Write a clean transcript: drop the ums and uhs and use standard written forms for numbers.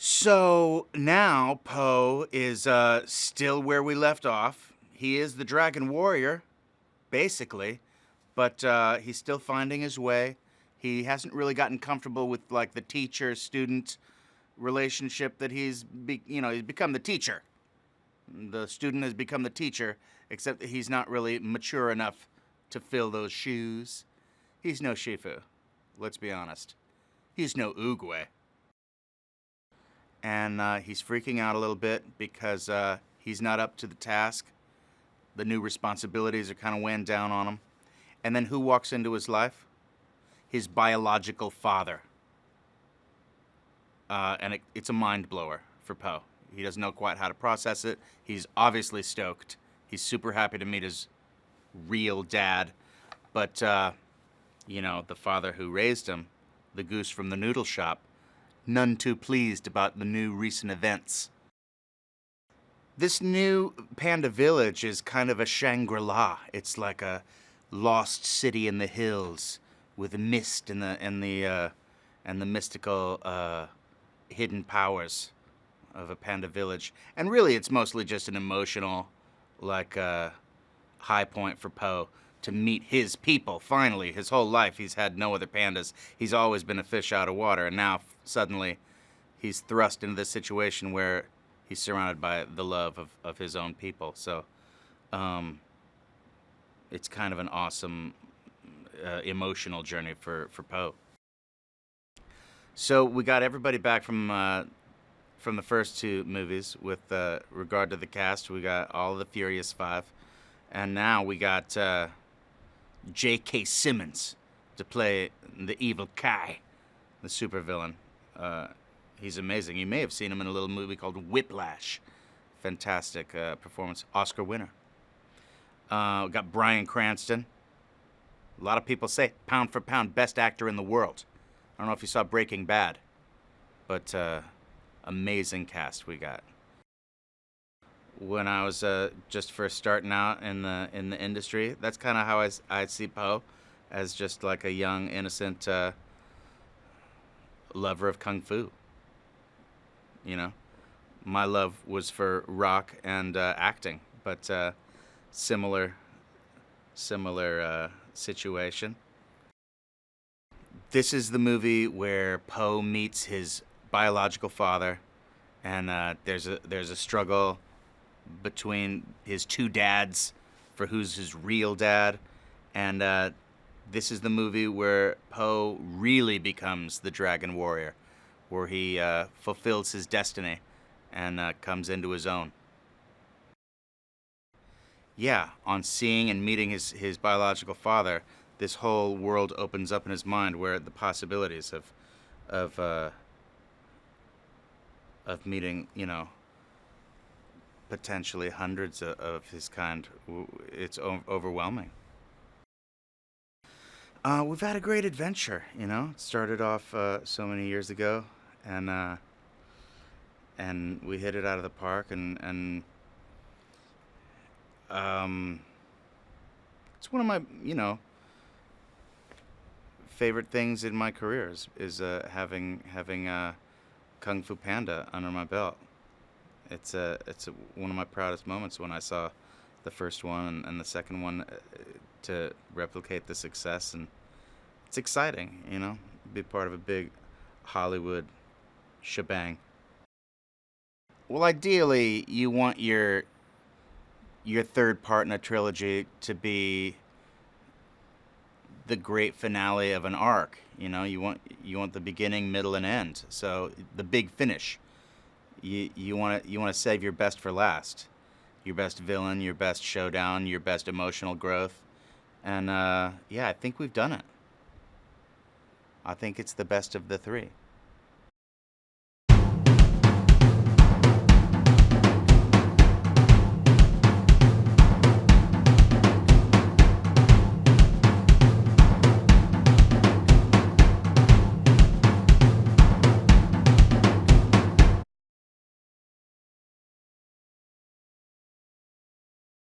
So now Poe is still where we left off. He is the Dragon Warrior, basically, but he's still finding his way. He hasn't really gotten comfortable with like the teacher-student relationship that he's become the teacher. The student has become the teacher, except that he's not really mature enough to fill those shoes. He's no Shifu, let's be honest. He's no Oogway. And he's freaking out a little bit because he's not up to the task. The new responsibilities are kind of weighing down on him. And then who walks into his life? His biological father. And it's a mind blower for Poe. He doesn't know quite how to process it. He's obviously stoked. He's super happy to meet his real dad. But, the father who raised him, the goose from the noodle shop, none too pleased about the new recent events. This new Panda Village is kind of a Shangri-La. It's like a lost city in the hills with mist and the mystical hidden powers of a panda village. And really, it's mostly just an emotional, high point for Poe to meet his people. Finally, his whole life, he's had no other pandas. He's always been a fish out of water, and now suddenly he's thrust into this situation where he's surrounded by the love of his own people. So it's kind of an awesome emotional journey for Poe. So we got everybody back from the first two movies with regard to the cast. We got all of the Furious Five, and now we got J.K. Simmons to play the evil Kai, the supervillain. He's amazing. You may have seen him in a little movie called Whiplash. Fantastic performance, Oscar winner. We got Bryan Cranston. A lot of people say pound for pound best actor in the world. I don't know if you saw Breaking Bad, but amazing cast we got. When I was just first starting out in the industry, that's kind of how I see Poe, as just like a young, innocent lover of kung fu. You know, my love was for rock and acting, but similar situation. This is the movie where Poe meets his biological father, and there's a struggle between his two dads for who's his real dad, and this is the movie where Poe really becomes the Dragon Warrior, where he fulfills his destiny and comes into his own. Yeah, on seeing and meeting his biological father, this whole world opens up in his mind, where the possibilities of meeting, potentially hundreds of his kind, it's overwhelming. We've had a great adventure, It started off so many years ago, and we hit it out of the park, and it's one of my, favorite things in my career is having Kung Fu Panda under my belt. It's one of my proudest moments when I saw the first one and the second one, to replicate the success, and it's exciting, be part of a big Hollywood shebang. Well, ideally, you want your third part in a trilogy to be the great finale of an arc. You want the beginning, middle, and end. So the big finish. You want to save your best for last. Your best villain, your best showdown, your best emotional growth. And I think we've done it. I think it's the best of the three.